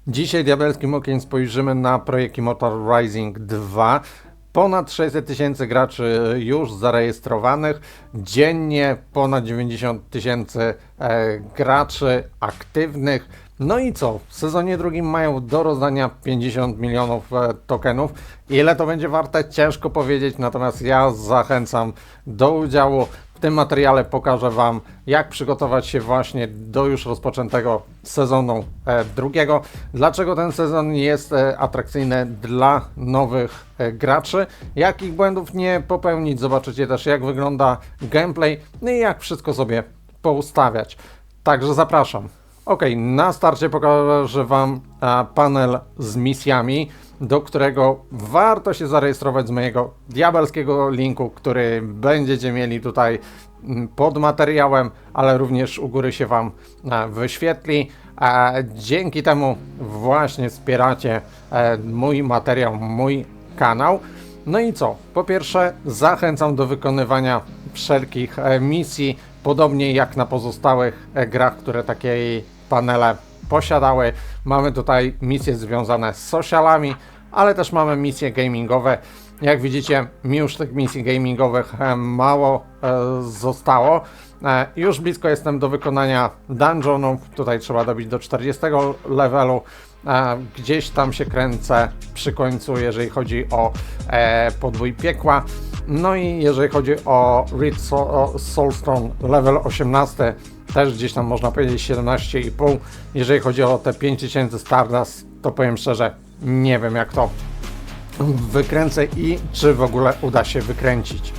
Dzisiaj diabelskim okiem spojrzymy na projekt Immortal Rising 2. Ponad 600 000 graczy już zarejestrowanych, dziennie ponad 90 000 graczy aktywnych. No i co? W sezonie drugim mają do rozdania 50 milionów tokenów. Ile to będzie warte? Ciężko powiedzieć, natomiast ja zachęcam do udziału. W tym materiale pokażę Wam, jak przygotować się właśnie do już rozpoczętego sezonu drugiego. Dlaczego ten sezon jest atrakcyjny dla nowych graczy, jakich błędów nie popełnić. Zobaczycie też, jak wygląda gameplay, no i jak wszystko sobie poustawiać. Także zapraszam. Ok, na starcie pokażę Wam panel z misjami, do którego warto się zarejestrować z mojego diabelskiego linku, który będziecie mieli tutaj pod materiałem, ale również u góry się Wam wyświetli. Dzięki temu właśnie wspieracie mój materiał, mój kanał. No i co? Po pierwsze, zachęcam do wykonywania wszelkich misji, podobnie jak na pozostałych grach, które takie panele posiadały. Mamy tutaj misje związane z socialami, ale też mamy misje gamingowe. Jak widzicie, mi już tych misji gamingowych mało zostało. Już blisko jestem do wykonania dungeonów. Tutaj trzeba dobić do 40 levelu. Gdzieś tam się kręcę przy końcu, jeżeli chodzi o podbój piekła. No i jeżeli chodzi o Reed Soulstone level 18, też gdzieś tam można powiedzieć 17,5. Jeżeli chodzi o te 5000 Stardust, to powiem szczerze, nie wiem jak to wykręcę i czy w ogóle uda się wykręcić.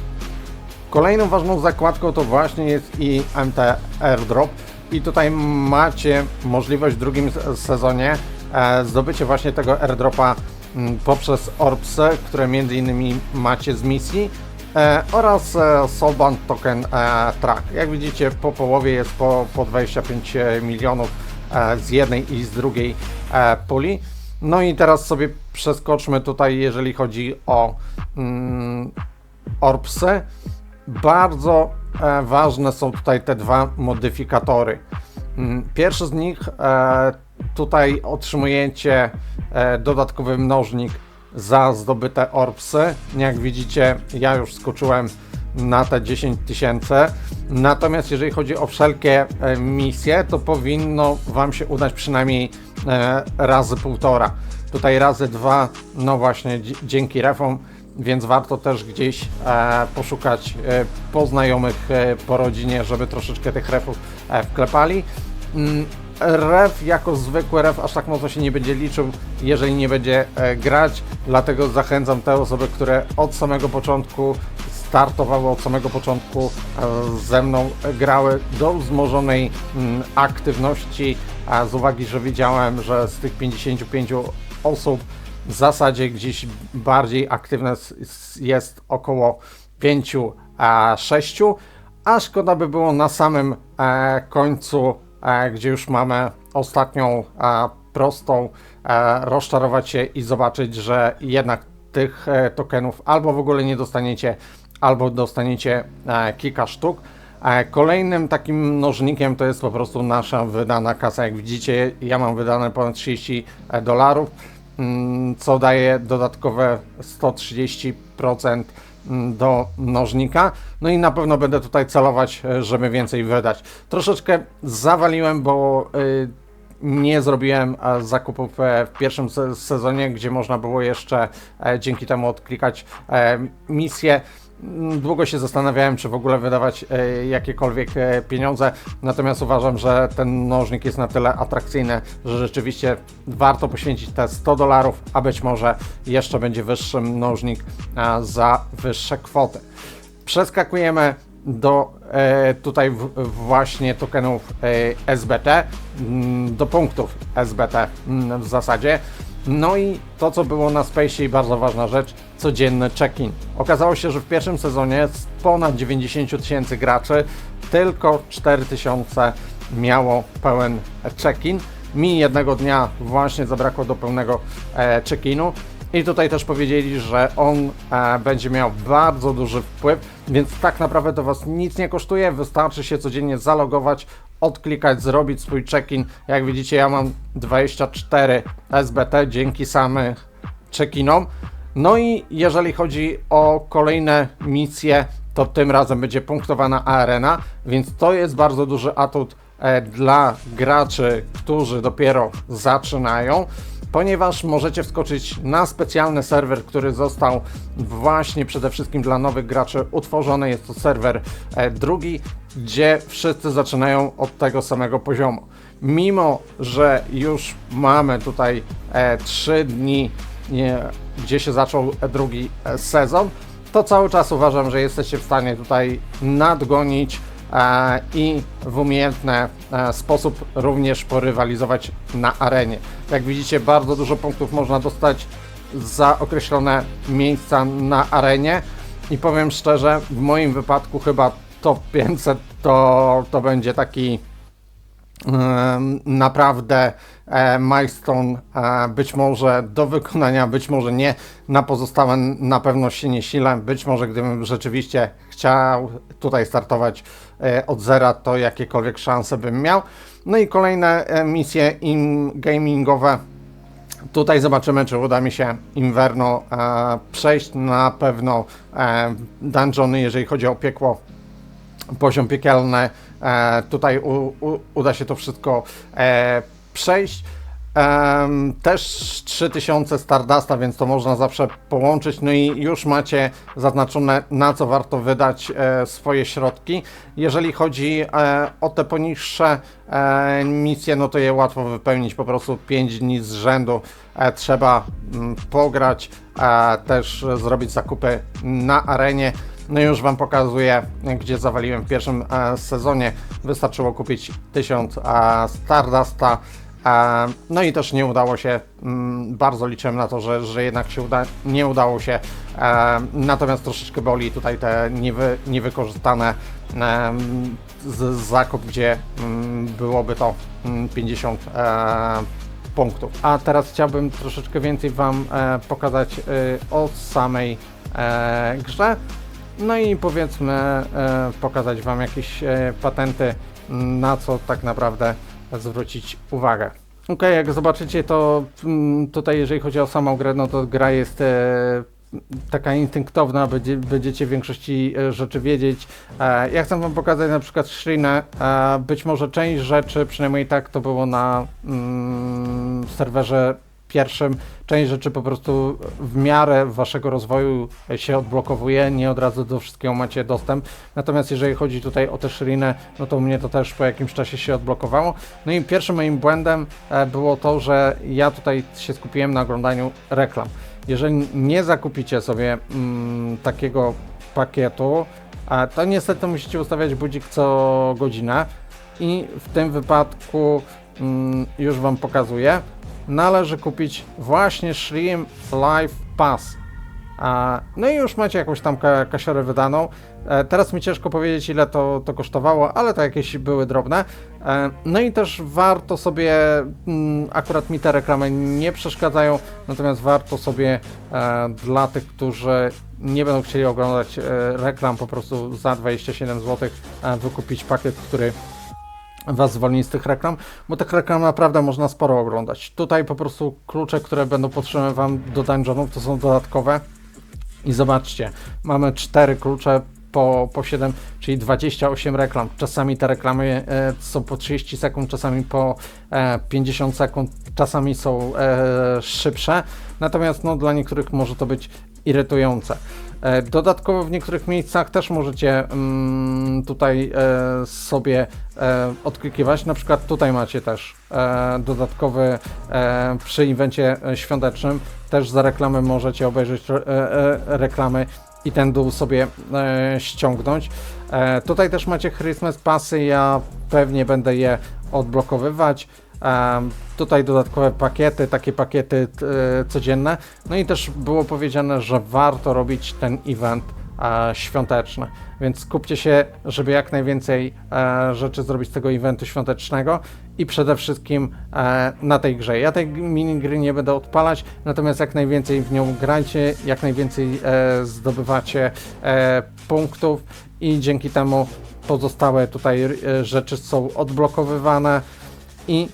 Kolejną ważną zakładką to właśnie jest IMT Airdrop i tutaj macie możliwość w drugim sezonie zdobycie właśnie tego airdropa poprzez orbsy, które między innymi macie z misji oraz Soulbound Token Track. Jak widzicie, po połowie jest po 25 milionów z jednej i z drugiej puli. No i teraz sobie przeskoczmy tutaj, jeżeli chodzi o orbsy. Bardzo ważne są tutaj te dwa modyfikatory. Pierwszy z nich, tutaj otrzymujecie dodatkowy mnożnik za zdobyte orbsy. Jak widzicie, ja już skoczyłem na te 10 000. Natomiast jeżeli chodzi o wszelkie misje, to powinno Wam się udać przynajmniej razy 1,5. Tutaj razy 2, no właśnie dzięki refom, więc warto też gdzieś poszukać po znajomych, po rodzinie, żeby troszeczkę tych refów wklepali. Ref jako zwykły ref aż tak mocno się nie będzie liczył, jeżeli nie będzie grać, dlatego zachęcam te osoby, które od samego początku startowały, od samego początku ze mną grały, do wzmożonej aktywności, z uwagi, że widziałem, że z tych 55 osób w zasadzie gdzieś bardziej aktywne jest około 5-6, a szkoda by było na samym końcu, gdzie już mamy ostatnią prostą, rozczarować się i zobaczyć, że jednak tych tokenów albo w ogóle nie dostaniecie, albo dostaniecie kilka sztuk. Kolejnym takim mnożnikiem to jest po prostu nasza wydana kasa. Jak widzicie, ja mam wydane ponad $30, co daje dodatkowe 130% do mnożnika. No i na pewno będę tutaj celować, żeby więcej wydać. Troszeczkę zawaliłem, bo nie zrobiłem zakupów w pierwszym sezonie, gdzie można było jeszcze dzięki temu odklikać misje. Długo się zastanawiałem, czy w ogóle wydawać jakiekolwiek pieniądze, natomiast uważam, że ten mnożnik jest na tyle atrakcyjny, że rzeczywiście warto poświęcić te $100, a być może jeszcze będzie wyższy mnożnik za wyższe kwoty. Przeskakujemy do tutaj właśnie tokenów SBT, do punktów SBT w zasadzie. No i to, co było na Space i bardzo ważna rzecz, codzienny check-in. Okazało się, że w pierwszym sezonie z ponad 90 000 graczy tylko 4000 miało pełen check-in. Mi jednego dnia właśnie zabrakło do pełnego check-inu. I tutaj też powiedzieli, że on będzie miał bardzo duży wpływ, więc tak naprawdę to Was nic nie kosztuje, wystarczy się codziennie zalogować, odklikać, zrobić swój check-in. Jak widzicie, ja mam 24 SBT dzięki samym check-inom. No i jeżeli chodzi o kolejne misje, to tym razem będzie punktowana arena, więc to jest bardzo duży atut dla graczy, którzy dopiero zaczynają, ponieważ możecie wskoczyć na specjalny serwer, który został właśnie przede wszystkim dla nowych graczy utworzony. Jest to serwer drugi, gdzie wszyscy zaczynają od tego samego poziomu. Mimo że już mamy tutaj 3 dni, gdzie się zaczął drugi sezon, to cały czas uważam, że jesteście w stanie tutaj nadgonić i w umiejętny sposób również porywalizować na arenie. Jak widzicie, bardzo dużo punktów można dostać za określone miejsca na arenie i powiem szczerze, w moim wypadku chyba top 500 to będzie taki naprawdę milestone, być może do wykonania, być może nie. Na pozostałe na pewno się nie silę. Być może gdybym rzeczywiście chciał tutaj startować od zera, to jakiekolwiek szanse bym miał. No i kolejne misje gamingowe. Tutaj zobaczymy, czy uda mi się Inverno przejść. Na pewno dungeony, jeżeli chodzi o piekło, poziom piekielny, tutaj uda się to wszystko przejść. Też 3000 Stardusta, więc to można zawsze połączyć. No i już macie zaznaczone, na co warto wydać swoje środki. Jeżeli chodzi o te poniższe misje, no to je łatwo wypełnić, po prostu 5 dni z rzędu trzeba pograć, też zrobić zakupy na arenie. No i już Wam pokazuję, gdzie zawaliłem w pierwszym sezonie. Wystarczyło kupić 1000 Stardusta. No i też nie udało się, bardzo liczyłem na to, że jednak się uda, nie udało się, natomiast troszeczkę boli tutaj te niewykorzystane zakup, gdzie byłoby to 50 punktów. A teraz chciałbym troszeczkę więcej Wam pokazać o samej grze, no i powiedzmy pokazać Wam jakieś patenty, na co tak naprawdę zwrócić uwagę. Ok, jak zobaczycie, to tutaj jeżeli chodzi o samą grę, no to gra jest taka instynktowna, będziecie w większości rzeczy wiedzieć. Ja chcę Wam pokazać na przykład Shrinę. Być może część rzeczy, przynajmniej tak to było na serwerze pierwszym, część rzeczy po prostu w miarę waszego rozwoju się odblokowuje, nie od razu do wszystkiego macie dostęp. Natomiast jeżeli chodzi tutaj o tę Shrinę, no to u mnie to też po jakimś czasie się odblokowało. No i pierwszym moim błędem było to, że ja tutaj się skupiłem na oglądaniu reklam. Jeżeli nie zakupicie sobie takiego pakietu, to niestety musicie ustawiać budzik co godzinę i w tym wypadku już Wam pokazuję. Należy kupić właśnie Shrim Live Pass. No i już macie jakąś tam kasiorę wydaną. Teraz mi ciężko powiedzieć, ile to kosztowało, ale to jakieś były drobne. No i też warto sobie, akurat mi te reklamy nie przeszkadzają, natomiast warto sobie dla tych, którzy nie będą chcieli oglądać reklam, po prostu za 27 zł wykupić pakiet, który Was zwolni z tych reklam, bo tych reklam naprawdę można sporo oglądać. Tutaj po prostu klucze, które będą potrzebne Wam do dungeonów, to są dodatkowe. I zobaczcie, mamy 4 klucze po 7, czyli 28 reklam. Czasami te reklamy są po 30 sekund, czasami po 50 sekund, czasami są szybsze. Natomiast no, dla niektórych może to być irytujące. Dodatkowo w niektórych miejscach też możecie tutaj sobie odklikiwać, na przykład tutaj macie też dodatkowy przy evencie świątecznym, też za reklamę możecie obejrzeć reklamy i ten dół sobie ściągnąć. Tutaj też macie Christmas Passy, ja pewnie będę je odblokowywać. Tutaj dodatkowe pakiety, takie pakiety codzienne. No i też było powiedziane, że warto robić ten event świąteczny, więc skupcie się, żeby jak najwięcej rzeczy zrobić z tego eventu świątecznego i przede wszystkim na tej grze. Ja tej minigry nie będę odpalać, natomiast jak najwięcej w nią grajcie, jak najwięcej zdobywacie punktów i dzięki temu pozostałe tutaj rzeczy są odblokowywane i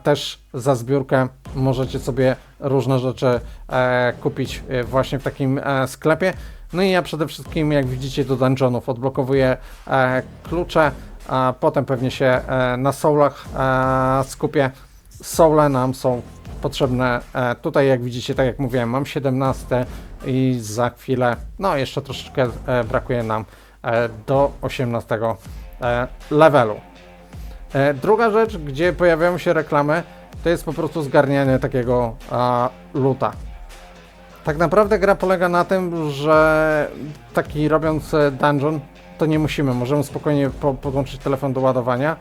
też za zbiórkę możecie sobie różne rzeczy kupić właśnie w takim sklepie. No i ja przede wszystkim, jak widzicie, do dungeonów odblokowuję klucze, a potem pewnie się na soulach skupię. Soule nam są potrzebne tutaj, jak widzicie, tak jak mówiłem, mam 17 i za chwilę, no jeszcze troszeczkę brakuje nam do 18 levelu. Druga rzecz, gdzie pojawiają się reklamy, to jest po prostu zgarnianie takiego loota. Tak naprawdę gra polega na tym, że taki robiąc dungeon, to nie musimy, możemy spokojnie podłączyć telefon do ładowania,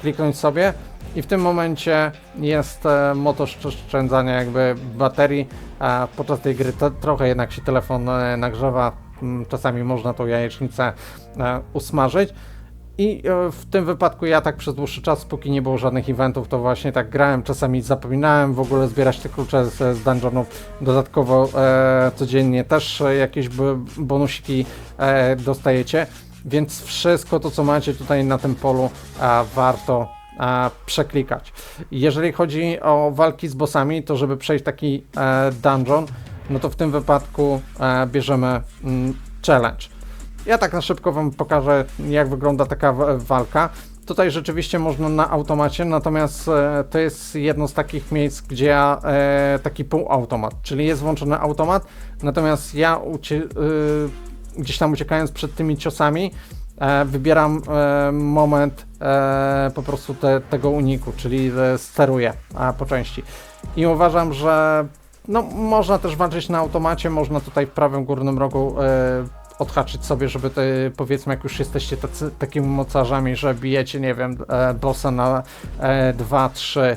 kliknąć sobie i w tym momencie jest motor oszczędzania jakby baterii. Podczas tej gry trochę jednak się telefon nagrzewa, czasami można tą jajecznicę usmażyć. I w tym wypadku ja tak przez dłuższy czas, póki nie było żadnych eventów, to właśnie tak grałem, czasami zapominałem w ogóle zbierać te klucze z dungeonów. Dodatkowo codziennie też jakieś bonusiki dostajecie, więc wszystko to, co macie tutaj na tym polu, warto przeklikać. Jeżeli chodzi o walki z bossami, to żeby przejść taki dungeon, no to w tym wypadku bierzemy challenge. Ja tak na szybko wam pokażę, jak wygląda taka walka. Tutaj rzeczywiście można na automacie, natomiast to jest jedno z takich miejsc, gdzie ja taki półautomat, czyli jest włączony automat, natomiast ja gdzieś tam uciekając przed tymi ciosami wybieram moment po prostu tego uniku, czyli steruję po części. I uważam, że no, można też walczyć na automacie, można tutaj w prawym górnym rogu odhaczyć sobie, żeby powiedzmy, jak już jesteście takimi mocarzami, że bijecie, nie wiem, bossa na 2-3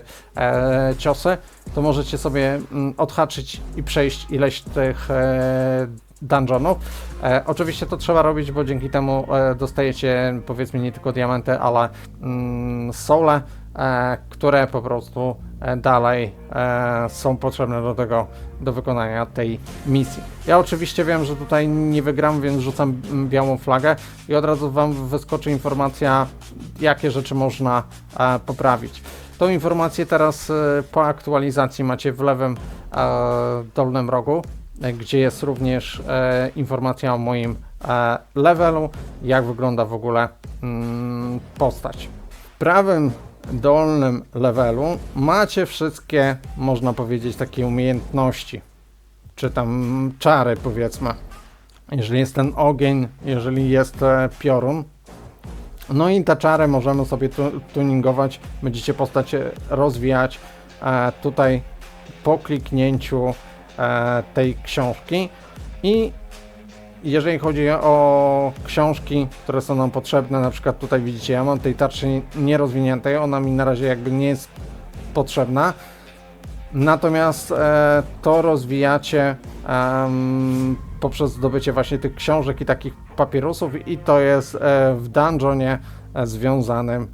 ciosy, to możecie sobie odhaczyć i przejść ileś tych dungeonów. Oczywiście to trzeba robić, bo dzięki temu dostajecie, powiedzmy, nie tylko diamenty, ale soule, które po prostu dalej są potrzebne do tego, do wykonania tej misji. Ja oczywiście wiem, że tutaj nie wygram, więc rzucam białą flagę i od razu wam wyskoczy informacja, jakie rzeczy można poprawić. Tą informację teraz po aktualizacji macie w lewym dolnym rogu, gdzie jest również informacja o moim levelu, jak wygląda w ogóle postać. W prawym dolnym levelu macie wszystkie, można powiedzieć, takie umiejętności, czy tam czary, powiedzmy. Jeżeli jest ten ogień, jeżeli jest piorun, no i te czary możemy sobie tuningować, będziecie postać rozwijać tutaj po kliknięciu tej książki. I jeżeli chodzi o książki, które są nam potrzebne, na przykład tutaj widzicie, ja mam tej tarczy nierozwiniętej, ona mi na razie jakby nie jest potrzebna, natomiast to rozwijacie poprzez zdobycie właśnie tych książek i takich papierosów, i to jest w dungeonie związanym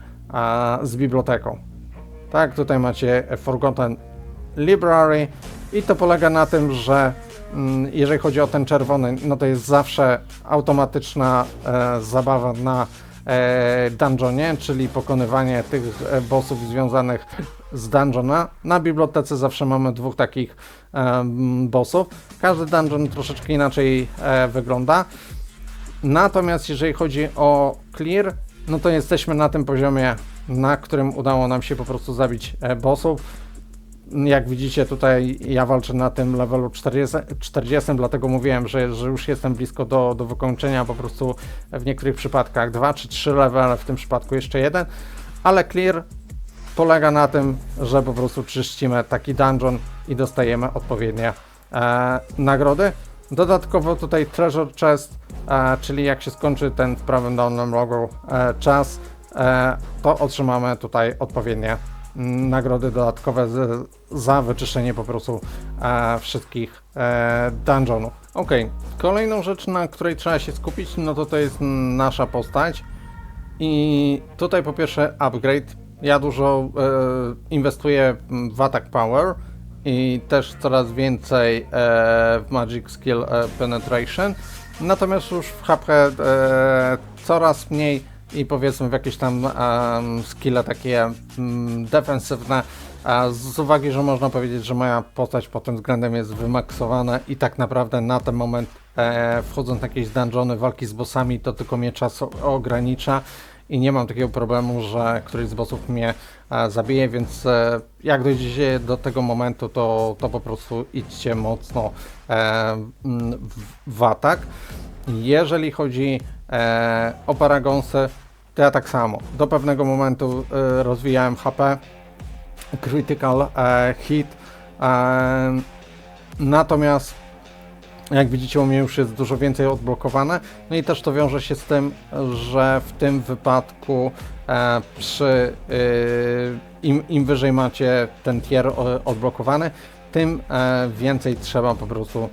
z biblioteką. Tak, tutaj macie Forgotten Library i to polega na tym, że jeżeli chodzi o ten czerwony, no to jest zawsze automatyczna zabawa na dungeonie, czyli pokonywanie tych bossów związanych z dungeona. Na bibliotece zawsze mamy dwóch takich bossów. Każdy dungeon troszeczkę inaczej wygląda. Natomiast jeżeli chodzi o clear, no to jesteśmy na tym poziomie, na którym udało nam się po prostu zabić bossów. Jak widzicie, tutaj ja walczę na tym levelu 40, dlatego mówiłem, że już jestem blisko do wykończenia, po prostu w niektórych przypadkach 2 czy 3 levele, w tym przypadku jeszcze jeden, ale clear polega na tym, że po prostu czyścimy taki dungeon i dostajemy odpowiednie nagrody. Dodatkowo tutaj treasure chest, czyli jak się skończy ten w prawym dolnym rogu czas, to otrzymamy tutaj odpowiednie nagrody dodatkowe za wyczyszczenie po prostu wszystkich dungeonów. Ok, kolejną rzecz, na której trzeba się skupić, no to jest nasza postać i tutaj po pierwsze upgrade. Ja dużo inwestuję w Attack Power i też coraz więcej w Magic Skill Penetration, natomiast już w HP coraz mniej i powiedzmy w jakieś tam skille takie defensywne, z uwagi, że można powiedzieć, że moja postać pod tym względem jest wymaksowana i tak naprawdę na ten moment wchodząc na jakieś dungeony, walki z bossami, to tylko mnie czas ogranicza i nie mam takiego problemu, że któryś z bossów mnie zabije, więc jak dojdziecie do tego momentu, to po prostu idźcie mocno w atak. Jeżeli chodzi o Paragonsy, to ja tak samo. Do pewnego momentu rozwijałem HP, critical hit, natomiast jak widzicie u mnie już jest dużo więcej odblokowane, no i też to wiąże się z tym, że w tym wypadku im wyżej macie ten tier odblokowany, tym więcej trzeba po prostu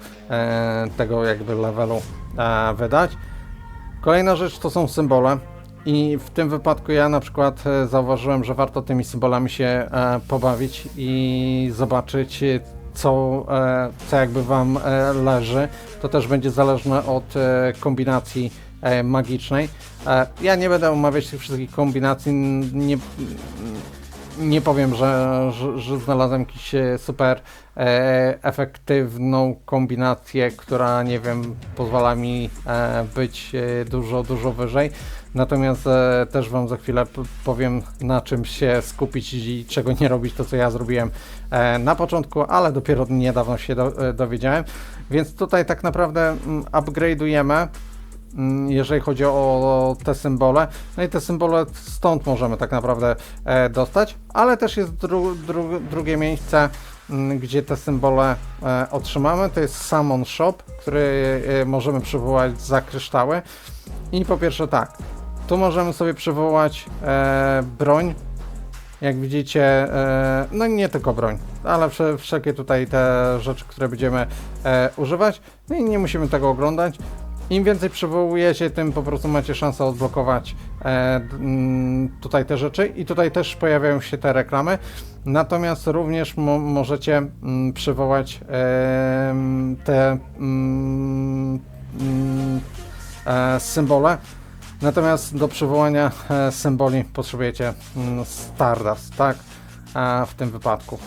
tego jakby levelu wydać. Kolejna rzecz to są symbole i w tym wypadku ja na przykład zauważyłem, że warto tymi symbolami się pobawić i zobaczyć co jakby wam leży. To też będzie zależne od kombinacji magicznej. Ja nie będę omawiać tych wszystkich kombinacji, nie powiem, że znalazłem jakiś super efektywną kombinację, która nie wiem, pozwala mi być dużo wyżej. Natomiast też wam za chwilę powiem, na czym się skupić i czego nie robić, to co ja zrobiłem na początku, ale dopiero niedawno się dowiedziałem. Więc tutaj tak naprawdę upgrade'ujemy, jeżeli chodzi o te symbole. No i te symbole stąd możemy tak naprawdę dostać, ale też jest drugie miejsce, gdzie te symbole otrzymamy. To jest Summon Shop, który możemy przywołać za kryształy. I po pierwsze tak, tu możemy sobie przywołać broń. Jak widzicie, no nie tylko broń, ale wszelkie tutaj te rzeczy, które będziemy używać. No i nie musimy tego oglądać. Im więcej przywołujecie, tym po prostu macie szansę odblokować tutaj te rzeczy i tutaj też pojawiają się te reklamy. Natomiast również możecie przywołać te symbole. Natomiast do przywołania symboli potrzebujecie Stardust, tak? W tym wypadku.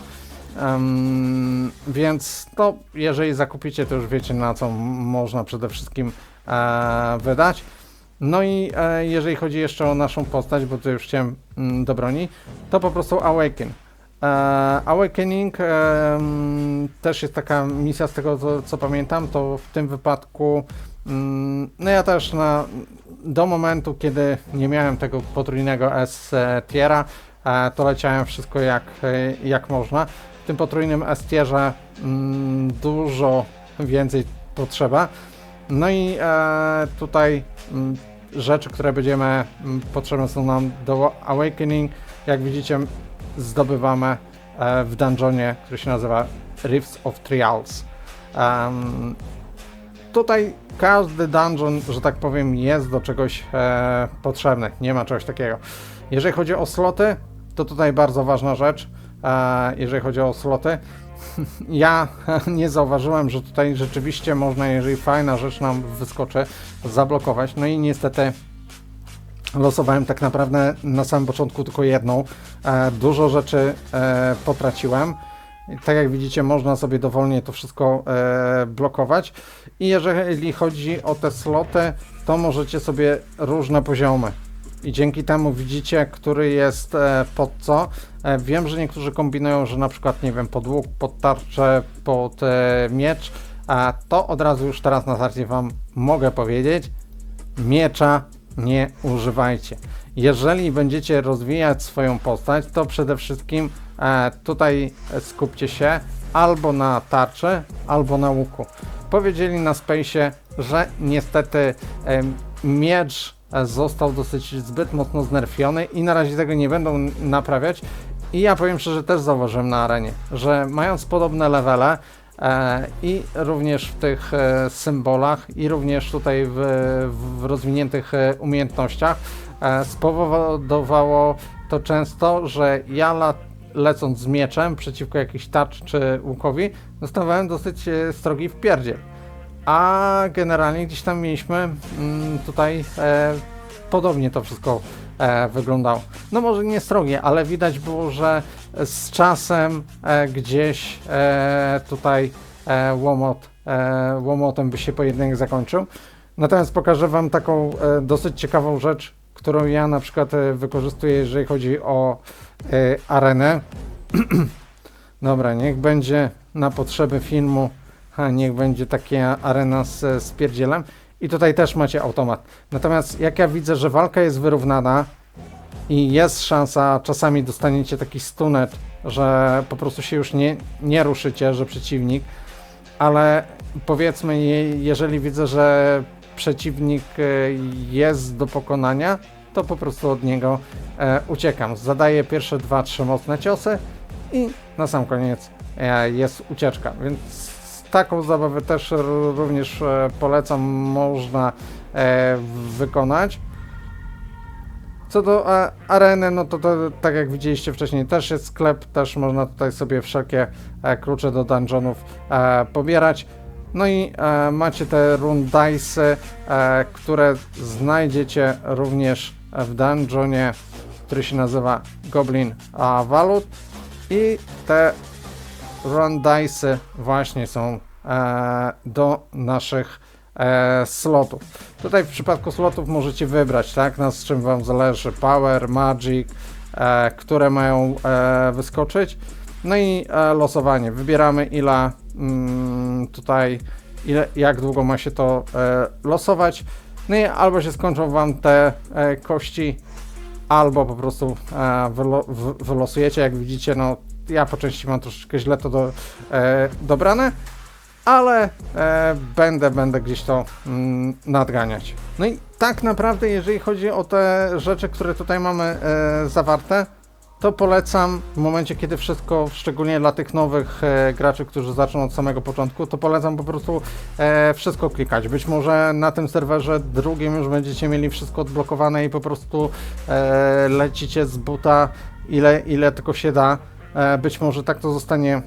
Więc to jeżeli zakupicie, to już wiecie, na co można przede wszystkim wydać. No i jeżeli chodzi jeszcze o naszą postać, bo tu już chciałem do broni, to po prostu Awaken. Awakening też jest taka misja, z tego co pamiętam, to w tym wypadku no ja też do momentu, kiedy nie miałem tego potrójnego S-tiera, to leciałem wszystko jak można. W tym potrójnym S-tierze dużo więcej potrzeba. No i tutaj rzeczy, które potrzebne są nam do Awakening, jak widzicie, zdobywamy w dungeonie, który się nazywa Rifts of Trials. Tutaj każdy dungeon, że tak powiem, jest do czegoś potrzebny, nie ma czegoś takiego. Jeżeli chodzi o sloty, to tutaj bardzo ważna rzecz, jeżeli chodzi o sloty. Ja nie zauważyłem, że tutaj rzeczywiście można, jeżeli fajna rzecz nam wyskoczy, zablokować. No i niestety losowałem tak naprawdę na samym początku tylko jedną. Dużo rzeczy potraciłem. Tak jak widzicie, można sobie dowolnie to wszystko blokować. I jeżeli chodzi o te sloty, to możecie sobie różne poziomy. I dzięki temu widzicie, który jest pod co. Wiem, że niektórzy kombinują, że na przykład, nie wiem, pod łuk, pod tarczę, pod miecz. To od razu już teraz na starcie wam mogę powiedzieć, miecza nie używajcie. Jeżeli będziecie rozwijać swoją postać, to przede wszystkim tutaj skupcie się albo na tarczy, albo na łuku. Powiedzieli na Space'ie, że niestety miecz został dosyć zbyt mocno znerfiony i na razie tego nie będą naprawiać. I ja powiem szczerze, też zauważyłem na arenie, że mając podobne levele i również w tych symbolach i również tutaj w rozwiniętych umiejętnościach spowodowało to często, że ja lecąc z mieczem przeciwko jakiejś tarczy czy łukowi, dostawałem dosyć strogi wpierdziel. A generalnie gdzieś tam mieliśmy tutaj podobnie to wszystko wyglądało. No może nie strogie, ale widać było, że z czasem gdzieś tutaj łomotem by się pojedynek zakończył. Natomiast pokażę Wam taką dosyć ciekawą rzecz, którą ja na przykład wykorzystuję, jeżeli chodzi o arenę. Dobra, niech będzie na potrzeby filmu, niech będzie taka arena z pierdzielem. I tutaj też macie automat. Natomiast jak ja widzę, że walka jest wyrównana i jest szansa, czasami dostaniecie taki stunet, że po prostu się już nie ruszycie, że przeciwnik, ale powiedzmy, jeżeli widzę, że przeciwnik jest do pokonania, to po prostu od niego uciekam. Zadaję pierwsze 2-3 mocne ciosy i na sam koniec jest ucieczka, więc taką zabawę też również polecam, można wykonać. Co do areny, no to tak jak widzieliście wcześniej, też jest sklep, też można tutaj sobie wszelkie klucze do dungeonów pobierać. No i macie te rune dice, które znajdziecie również w dungeonie, który się nazywa Goblin Vault. I te rune dice właśnie są do naszych slotów. Tutaj w przypadku slotów możecie wybrać, tak, na z czym Wam zależy, power, magic, które mają wyskoczyć. No i losowanie. Wybieramy jak długo ma się to losować. No i albo się skończą Wam te kości, albo po prostu wylosujecie. Jak widzicie, no ja po części mam troszeczkę źle to dobrane, ale będę gdzieś to nadganiać. No i tak naprawdę, jeżeli chodzi o te rzeczy, które tutaj mamy zawarte, to polecam w momencie, kiedy wszystko, szczególnie dla tych nowych graczy, którzy zaczną od samego początku, to polecam po prostu wszystko klikać. Być może na tym serwerze drugim już będziecie mieli wszystko odblokowane i po prostu lecicie z buta ile tylko się da. Być może tak to zostanie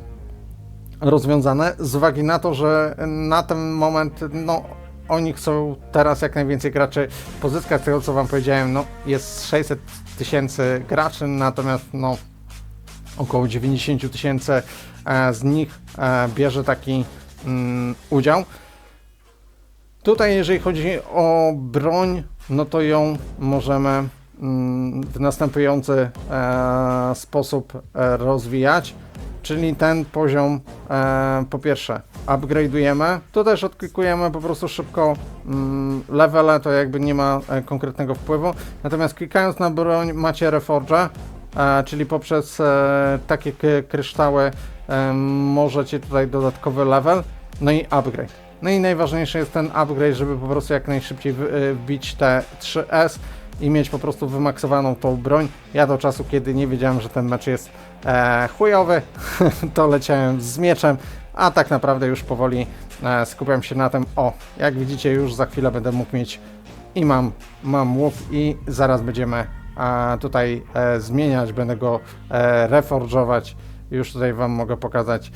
rozwiązane, z uwagi na to, że na ten moment, no, oni chcą teraz jak najwięcej graczy pozyskać. Z tego, co Wam powiedziałem, no, jest 600 000 graczy, natomiast no, około 90 000 z nich bierze taki udział. Tutaj, jeżeli chodzi o broń, no to ją możemy w następujący sposób rozwijać. Czyli ten poziom po pierwsze upgrade'ujemy, tu też odklikujemy po prostu szybko levele, to jakby nie ma konkretnego wpływu, natomiast klikając na broń macie reforge, czyli poprzez takie kryształy możecie tutaj dodatkowy level, no i upgrade. No i najważniejszy jest ten upgrade, żeby po prostu jak najszybciej wbić te 3S i mieć po prostu wymaksowaną tą broń. Ja do czasu, kiedy nie wiedziałem, że ten mecz jest chujowy, to leciałem z mieczem, a tak naprawdę już powoli skupiam się na tym. O, jak widzicie, już za chwilę będę mógł mieć i mam łuk i zaraz będziemy tutaj zmieniać, będę go reforge'ować. Już tutaj Wam mogę pokazać,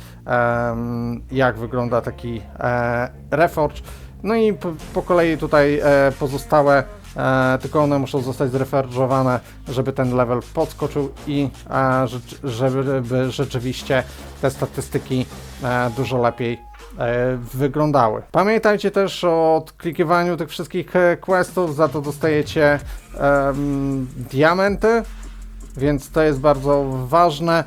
jak wygląda taki reforge. No i po kolei tutaj pozostałe, tylko one muszą zostać zreforge'owane, żeby ten level podskoczył i żeby rzeczywiście te statystyki dużo lepiej wyglądały. Pamiętajcie też o odklikiwaniu tych wszystkich questów, za to dostajecie diamenty, więc to jest bardzo ważne.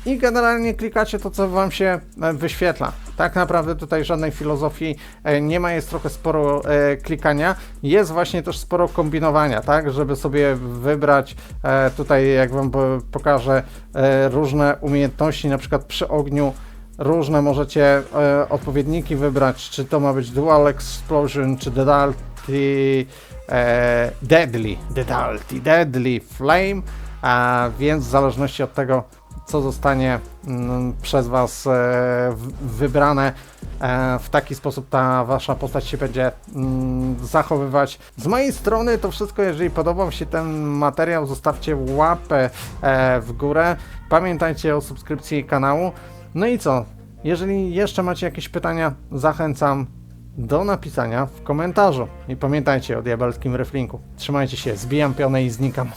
I generalnie klikacie to, co Wam się wyświetla. Tak naprawdę tutaj żadnej filozofii nie ma, jest trochę sporo klikania. Jest właśnie też sporo kombinowania, tak, żeby sobie wybrać tutaj, jak Wam pokażę, różne umiejętności, na przykład przy ogniu różne możecie odpowiedniki wybrać, czy to ma być Dual Explosion, czy Deadly Flame, więc w zależności od tego co zostanie przez Was wybrane. W taki sposób ta Wasza postać się będzie zachowywać. Z mojej strony to wszystko. Jeżeli podobał się ten materiał, zostawcie łapę w górę. Pamiętajcie o subskrypcji kanału. No i co? Jeżeli jeszcze macie jakieś pytania, zachęcam do napisania w komentarzu. I pamiętajcie o diabelskim reflinku. Trzymajcie się, zbijam pionę i znikam.